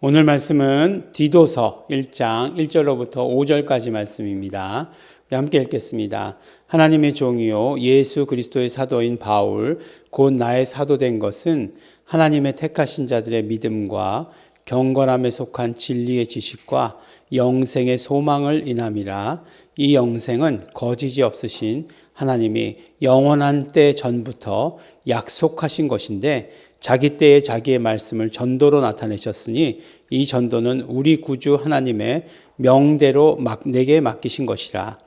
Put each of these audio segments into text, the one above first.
오늘 말씀은 디도서 1장 1절로부터 5절까지 말씀입니다. 우리 함께 읽겠습니다. 하나님의 종이요 예수 그리스도의 사도인 바울 곧 나의 사도된 것은 하나님의 택하신 자들의 믿음과 경건함에 속한 진리의 지식과 영생의 소망을 인함이라. 이 영생은 거짓이 없으신 하나님이 영원한 때 전부터 약속하신 것인데 자기 때에 자기의 말씀을 전도로 나타내셨으니 이 전도는 우리 구주 하나님의 명대로 내게 맡기신 것이라.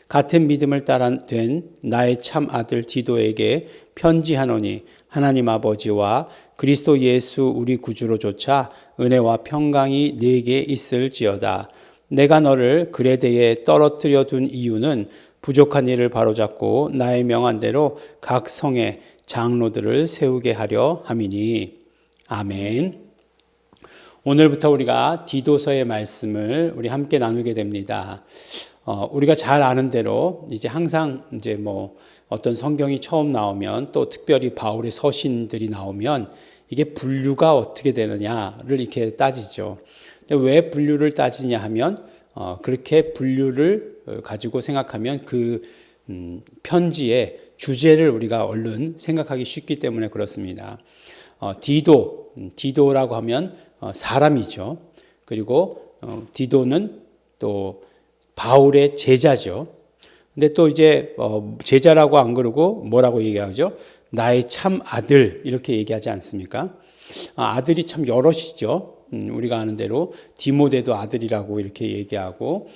같은 믿음을 따라 된 나의 참 아들 디도에게 편지하노니 하나님 아버지와 그리스도 예수 우리 구주로조차 은혜와 평강이 네게 있을지어다. 내가 너를 그레데에 떨어뜨려 둔 이유는 부족한 일을 바로잡고 나의 명한대로 각 성에 장로들을 세우게 하려 함이니. 아멘. 오늘부터 우리가 디도서의 말씀을 우리 함께 나누게 됩니다. 우리가 잘 아는 대로 이제 항상 이제 어떤 성경이 처음 나오면 또 특별히 바울의 서신들이 나오면 이게 분류가 어떻게 되느냐를 이렇게 따지죠. 근데 왜 분류를 따지냐 하면 그렇게 분류를 가지고 생각하면 그 편지의 주제를 우리가 얼른 생각하기 쉽기 때문에 그렇습니다. 디도라고 하면 사람이죠. 그리고 디도는 또 바울의 제자죠. 근데 또 이제 제자라고 안 그러고 뭐라고 얘기하죠? 나의 참 아들 이렇게 얘기하지 않습니까? 아들이 참 여럿이죠. 우리가 아는 대로 디모데도 아들이라고 이렇게 얘기하고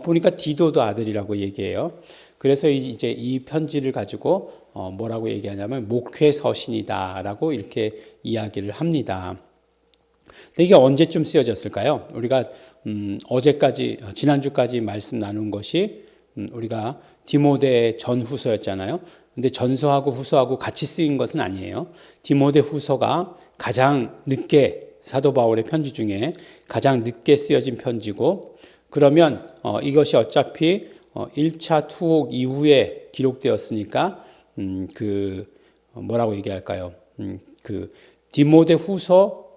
보니까 디도도 아들이라고 얘기해요. 그래서 이제 이 편지를 가지고 뭐라고 얘기하냐면 목회서신이다라고 이렇게 이야기를 합니다. 근데 이게 언제쯤 쓰여졌을까요? 우리가 지난주까지 말씀 나눈 것이 우리가 디모데 전후서였잖아요. 근데 전서하고 후서하고 같이 쓰인 것은 아니에요. 디모데 후서가 가장 늦게 사도 바울의 편지 중에 가장 늦게 쓰여진 편지고, 그러면 이것이 어차피 1차 투옥 이후에 기록되었으니까 뭐라고 얘기할까요? 그 디모데 후서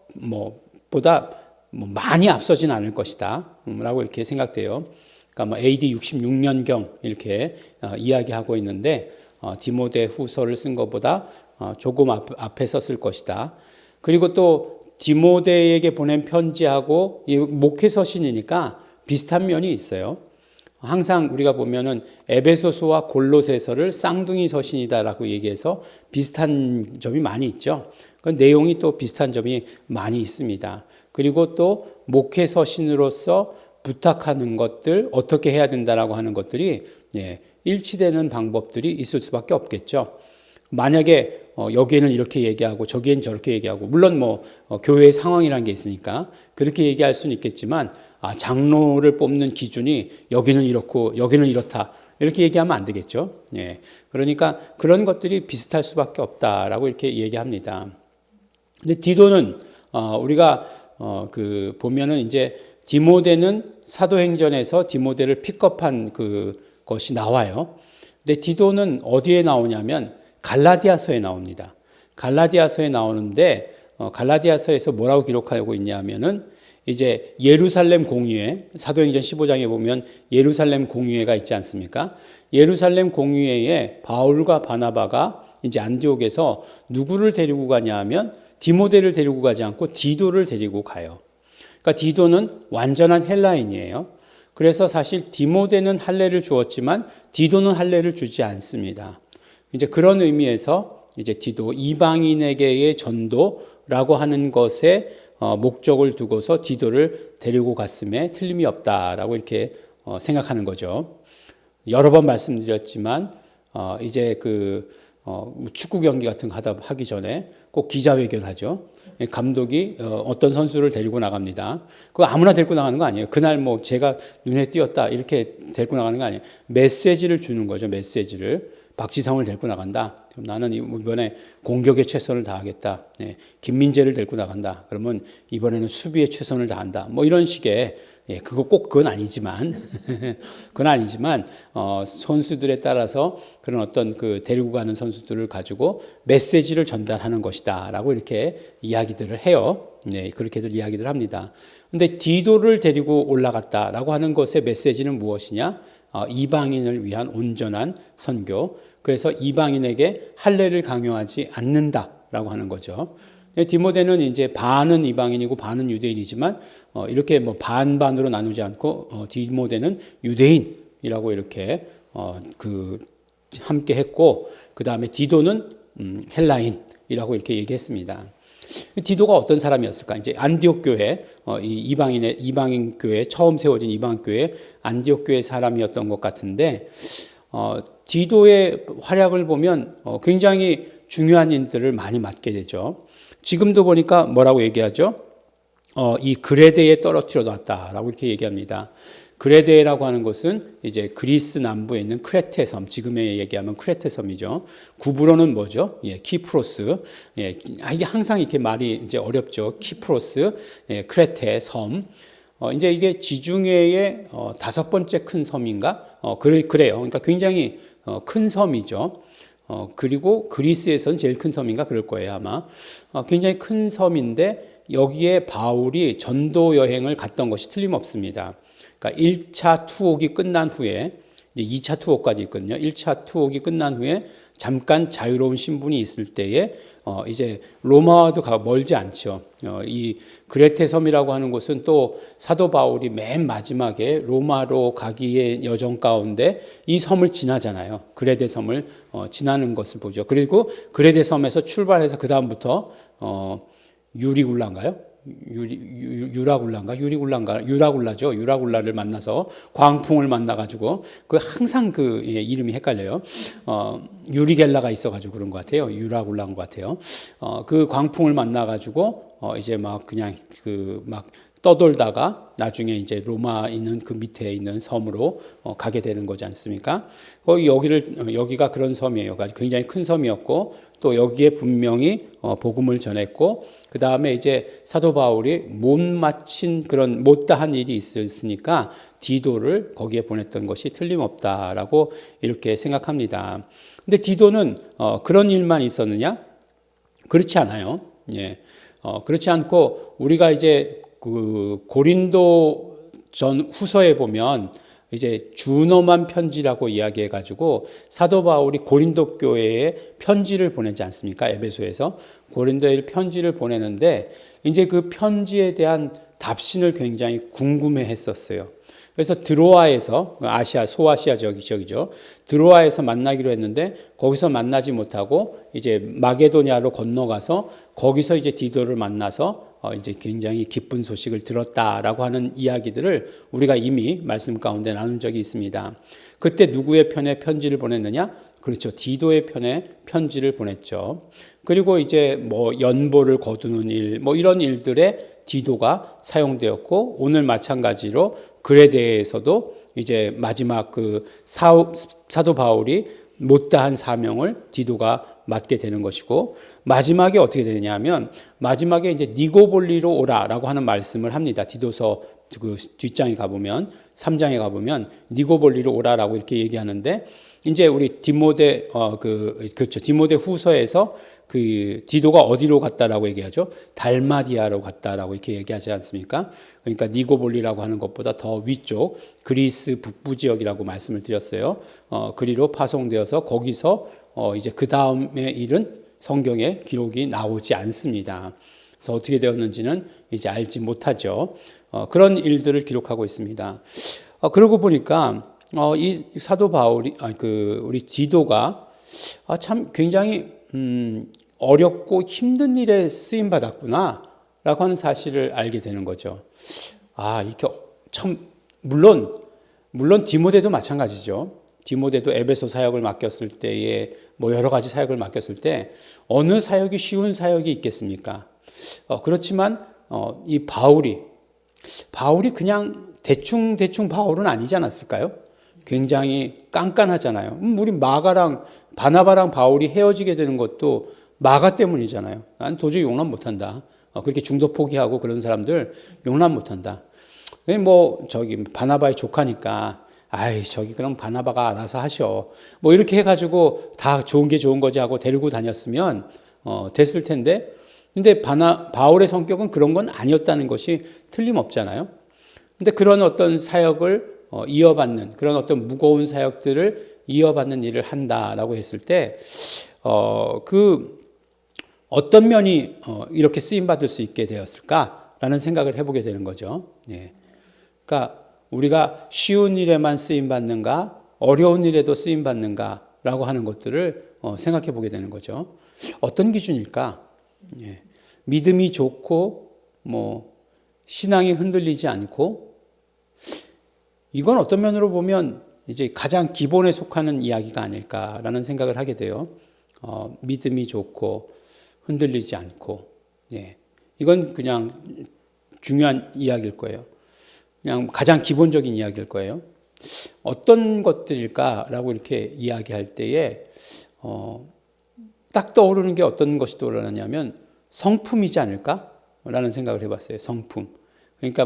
보다 많이 앞서진 않을 것이다 라고 이렇게 생각돼요. 그러니까 AD 66년경 이렇게 이야기하고 있는데 디모데 후서를 쓴 것보다 조금 앞에 썼을 것이다. 그리고 또 디모데에게 보낸 편지하고 목회서신이니까 비슷한 면이 있어요. 항상 우리가 보면은 에베소서와 골로새서를 쌍둥이 서신이다라고 얘기해서 비슷한 점이 많이 있죠. 그 내용이 또 비슷한 점이 많이 있습니다. 그리고 또 목회서신으로서 부탁하는 것들, 어떻게 해야 된다라고 하는 것들이 일치되는 방법들이 있을 수밖에 없겠죠. 만약에 여기에는 이렇게 얘기하고 저기에는 저렇게 얘기하고, 물론 교회의 상황이라는 게 있으니까 그렇게 얘기할 수는 있겠지만 장로를 뽑는 기준이 여기는 이렇고 여기는 이렇다 이렇게 얘기하면 안 되겠죠. 그러니까 그런 것들이 비슷할 수밖에 없다라고 이렇게 얘기합니다. 근데 디도는 우리가 보면은 이제 디모데는 사도행전에서 디모데를 픽업한 것이 나와요. 근데 디도는 어디에 나오냐면 갈라디아서에 나옵니다. 갈라디아서에 나오는데 갈라디아서에서 뭐라고 기록하고 있냐면은 이제 예루살렘 공의회, 사도행전 15장에 보면 예루살렘 공의회가 있지 않습니까? 예루살렘 공의회에 바울과 바나바가 이제 안디옥에서 누구를 데리고 가냐 하면 디모데를 데리고 가지 않고 디도를 데리고 가요. 그러니까 디도는 완전한 헬라인이에요. 그래서 사실 디모데는 할례를 주었지만 디도는 할례를 주지 않습니다. 이제 그런 의미에서 이제 디도, 이방인에게의 전도라고 하는 것에 목적을 두고서 디도를 데리고 갔음에 틀림이 없다라고 이렇게 생각하는 거죠. 여러 번 말씀드렸지만 이제 축구 경기 같은 거 하기 전에 꼭 기자회견 하죠. 감독이 어떤 선수를 데리고 나갑니다. 그거 아무나 데리고 나가는 거 아니에요. 그날 제가 눈에 띄었다 이렇게 데리고 나가는 거 아니에요. 메시지를 주는 거죠. 메시지를. 박지성을 데리고 나간다. 나는 이번에 공격에 최선을 다하겠다. 예, 김민재를 데리고 나간다. 그러면 이번에는 수비에 최선을 다한다. 뭐 이런 식의 예, 그건 아니지만 그건 아니지만 선수들에 따라서 그런 어떤 그 데리고 가는 선수들을 가지고 메시지를 전달하는 것이다라고 이렇게 이야기들을 해요. 네, 그렇게들 이야기를 합니다. 근데 디도를 데리고 올라갔다라고 하는 것의 메시지는 무엇이냐? 이방인을 위한 온전한 선교. 그래서 이방인에게 할례를 강요하지 않는다라고 하는 거죠. 디모데는 이제 반은 이방인이고 반은 유대인이지만 이렇게 뭐 반반으로 나누지 않고 디모데는 유대인이라고 이렇게 함께 했고, 그 다음에 디도는 헬라인이라고 이렇게 얘기했습니다. 디도가 어떤 사람이었을까? 이제 안디옥 교회, 이방인 교회 처음 세워진 이방인 교회 안디옥 교회 사람이었던 것 같은데, 디도의 활약을 보면 굉장히 중요한 일들을 많이 맡게 되죠. 지금도 보니까 뭐라고 얘기하죠? 이 그레데에 떨어뜨려 놨다라고 이렇게 얘기합니다. 그레데라고 하는 곳은 이제 그리스 남부에 있는 크레테 섬, 지금에 얘기하면 크레테 섬이죠. 구브로는 뭐죠? 예, 키프로스. 예, 이게 항상 이렇게 말이 이제 어렵죠. 키프로스, 예, 크레테 섬. 이제 이게 지중해의 5번째 큰 섬인가? 그래요. 그러니까 굉장히 큰 섬이죠. 그리고 그리스에서는 제일 큰 섬인가 그럴 거예요, 아마. 굉장히 큰 섬인데 여기에 바울이 전도 여행을 갔던 것이 틀림없습니다. 그러니까 1차 투옥이 끝난 후에 이제 2차 투옥까지 있거든요. 1차 투옥이 끝난 후에 잠깐 자유로운 신분이 있을 때에 이제 로마와도 멀지 않죠. 이 그레테 섬이라고 하는 곳은 또 사도 바울이 맨 마지막에 로마로 가기의 여정 가운데 이 섬을 지나잖아요. 그레테 섬을 지나는 것을 보죠. 그리고 그레테 섬에서 출발해서 그 다음부터 유리굴라인가요? 유라굴라죠. 유라굴라를 만나서 광풍을 만나가지고 항상 이름이 헷갈려요. 유리겔라가 있어가지고 그런 것 같아요. 유라굴라인 것 같아요. 그 광풍을 만나가지고 이제 막 그냥 막 떠돌다가 나중에 이제 로마 있는 그 밑에 있는 섬으로 가게 되는 거지 않습니까? 여기가 그런 섬이에요. 굉장히 큰 섬이었고 또 여기에 분명히 복음을 전했고 그 다음에 이제 사도 바울이 못다한 일이 있었으니까 디도를 거기에 보냈던 것이 틀림없다라고 이렇게 생각합니다. 근데 디도는 그런 일만 있었느냐? 그렇지 않아요. 예. 그렇지 않고 우리가 이제 그 고린도 전 후서에 보면 이제 준엄한 편지라고 이야기해 가지고 사도 바울이 고린도 교회에 편지를 보내지 않습니까? 에베소에서 고린도에 편지를 보내는데 이제 그 편지에 대한 답신을 굉장히 궁금해 했었어요. 그래서 드로아에서 소아시아 지역이죠. 드로아에서 만나기로 했는데 거기서 만나지 못하고 이제 마게도냐로 건너가서 거기서 이제 디도를 만나서 이제 굉장히 기쁜 소식을 들었다라고 하는 이야기들을 우리가 이미 말씀 가운데 나눈 적이 있습니다. 그때 누구의 편에 편지를 보냈느냐? 그렇죠. 디도의 편에 편지를 보냈죠. 그리고 이제 뭐 연보를 거두는 일, 뭐 이런 일들에 디도가 사용되었고 오늘 마찬가지로 그레데에서도 이제 마지막 사도 바울이 못다한 사명을 디도가 맡게 되는 것이고 마지막에 어떻게 되냐면 마지막에 이제 니고볼리로 오라라고 하는 말씀을 합니다. 디도서 그 뒷장에 가보면 3장에 가보면 니고볼리로 오라라고 이렇게 얘기하는데 이제 우리 그렇죠. 디모데 후서에서 디도가 어디로 갔다라고 얘기하죠? 달마디아로 갔다라고 이렇게 얘기하지 않습니까? 그러니까 니고볼리라고 하는 것보다 더 위쪽 그리스 북부 지역이라고 말씀을 드렸어요. 그리로 파송되어서 거기서 이제 그 다음의 일은 성경에 기록이 나오지 않습니다. 그래서 어떻게 되었는지는 이제 알지 못하죠. 그런 일들을 기록하고 있습니다. 그러고 보니까 이 사도 바울이 우리 디도가 참 굉장히 어렵고 힘든 일에 쓰임 받았구나라고 하는 사실을 알게 되는 거죠. 이렇게 참 물론 디모데도 마찬가지죠. 디모데도 에베소 사역을 맡겼을 때에 뭐 여러 가지 사역을 맡겼을 때 어느 사역이 쉬운 사역이 있겠습니까? 그렇지만 이 바울이 그냥 대충 바울은 아니지 않았을까요? 굉장히 깐깐하잖아요. 우리 마가랑 바나바랑 바울이 헤어지게 되는 것도 마가 때문이잖아요. 난 도저히 용납 못한다. 그렇게 중도 포기하고 그런 사람들 용납 못한다. 바나바의 조카니까 저기 그럼 바나바가 알아서 하셔. 이렇게 해가지고 다 좋은 게 좋은 거지 하고 데리고 다녔으면 됐을 텐데, 근데 바울의 성격은 그런 건 아니었다는 것이 틀림없잖아요. 근데 그런 어떤 사역을 이어받는, 그런 어떤 무거운 사역들을 이어받는 일을 한다라고 했을 때, 어떤 면이 이렇게 쓰임받을 수 있게 되었을까라는 생각을 해보게 되는 거죠. 예. 그러니까 우리가 쉬운 일에만 쓰임받는가, 어려운 일에도 쓰임받는가라고 하는 것들을 생각해 보게 되는 거죠. 어떤 기준일까? 예. 믿음이 좋고, 신앙이 흔들리지 않고, 이건 어떤 면으로 보면 이제 가장 기본에 속하는 이야기가 아닐까라는 생각을 하게 돼요. 믿음이 좋고, 흔들리지 않고, 예. 이건 그냥 중요한 이야기일 거예요. 그냥 가장 기본적인 이야기일 거예요. 어떤 것들일까라고 이렇게 이야기할 때에, 딱 떠오르는 게 어떤 것이 떠오르냐면 성품이지 않을까라는 생각을 해봤어요. 성품. 그러니까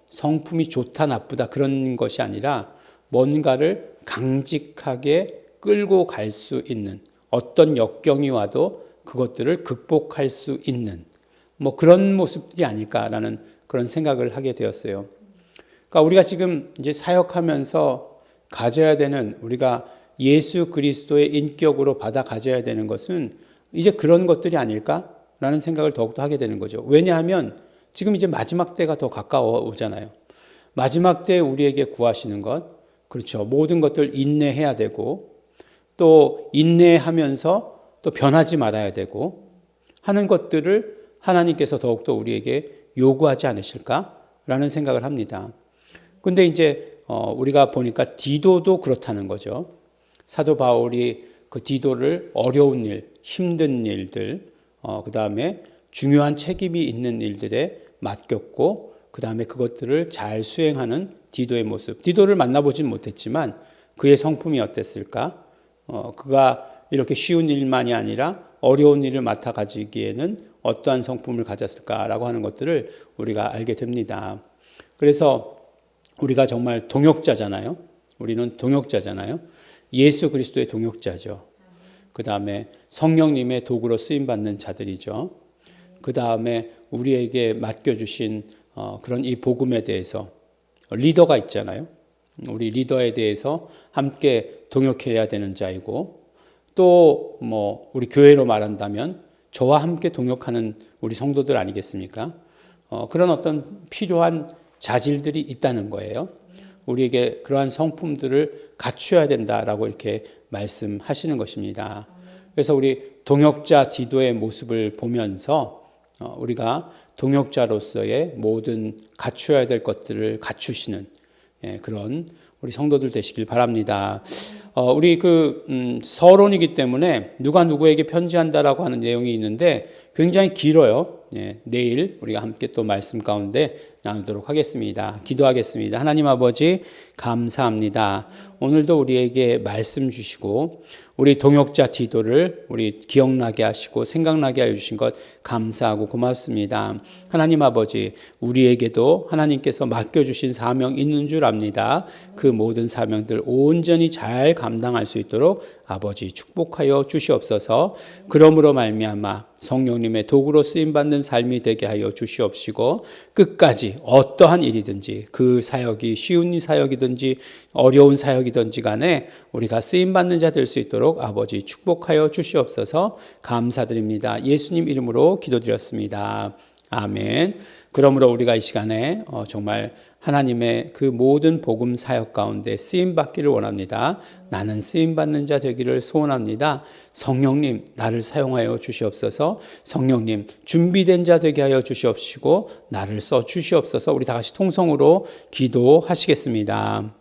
성품이 좋다 나쁘다 그런 것이 아니라 뭔가를 강직하게 끌고 갈 수 있는, 어떤 역경이 와도 그것들을 극복할 수 있는 그런 모습들이 아닐까라는 그런 생각을 하게 되었어요. 그러니까 우리가 지금 이제 사역하면서 가져야 되는, 우리가 예수 그리스도의 인격으로 받아 가져야 되는 것은 이제 그런 것들이 아닐까라는 생각을 더욱더 하게 되는 거죠. 왜냐하면 지금 이제 마지막 때가 더 가까워 오잖아요. 마지막 때에 우리에게 구하시는 것, 그렇죠. 모든 것들 인내해야 되고, 또 인내하면서 또 변하지 말아야 되고 하는 것들을 하나님께서 더욱더 우리에게 요구하지 않으실까라는 생각을 합니다. 근데 이제 우리가 보니까 디도도 그렇다는 거죠. 사도 바울이 그 디도를 어려운 일, 힘든 일들, 그 다음에 중요한 책임이 있는 일들에 맡겼고, 그 다음에 그것들을 잘 수행하는 디도의 모습. 디도를 만나보진 못했지만 그의 성품이 어땠을까? 그가 이렇게 쉬운 일만이 아니라 어려운 일을 맡아 가지기에는 어떠한 성품을 가졌을까라고 하는 것들을 우리가 알게 됩니다. 그래서 우리가 정말 동역자잖아요. 우리는 동역자잖아요. 예수 그리스도의 동역자죠. 그 다음에 성령님의 도구로 쓰임받는 자들이죠. 그 다음에 우리에게 맡겨주신 그런 이 복음에 대해서 리더가 있잖아요. 우리 리더에 대해서 함께 동역해야 되는 자이고, 또 우리 교회로 말한다면 저와 함께 동역하는 우리 성도들 아니겠습니까? 그런 어떤 필요한 자질들이 있다는 거예요. 우리에게 그러한 성품들을 갖추어야 된다라고 이렇게 말씀하시는 것입니다. 그래서 우리 동역자 디도의 모습을 보면서 우리가 동역자로서의 모든 갖추어야 될 것들을 갖추시는 그런 우리 성도들 되시길 바랍니다. 우리 서론이기 때문에 누가 누구에게 편지한다라고 하는 내용이 있는데 굉장히 길어요. 내일 우리가 함께 또 말씀 가운데 나누도록 하겠습니다. 기도하겠습니다. 하나님 아버지 감사합니다. 오늘도 우리에게 말씀 주시고 우리 동역자 디도를 우리 기억나게 하시고 생각나게 하여 주신 것 감사하고 고맙습니다. 하나님 아버지, 우리에게도 하나님께서 맡겨주신 사명 있는 줄 압니다. 그 모든 사명들 온전히 잘 감당할 수 있도록 아버지 축복하여 주시옵소서. 그러므로 말미암아 성령님의 도구로 쓰임받는 삶이 되게 하여 주시옵시고, 끝까지 어떠한 일이든지 그 사역이 쉬운 사역이든지 어려운 사역이든지 간에 우리가 쓰임받는 자 될 수 있도록 아버지 축복하여 주시옵소서. 감사드립니다. 예수님 이름으로 기도드렸습니다. 아멘. 그러므로 우리가 이 시간에 정말 하나님의 그 모든 복음 사역 가운데 쓰임받기를 원합니다. 나는 쓰임받는 자 되기를 소원합니다. 성령님 나를 사용하여 주시옵소서. 성령님 준비된 자 되게 하여 주시옵시고 나를 써 주시옵소서. 우리 다 같이 통성으로 기도하시겠습니다.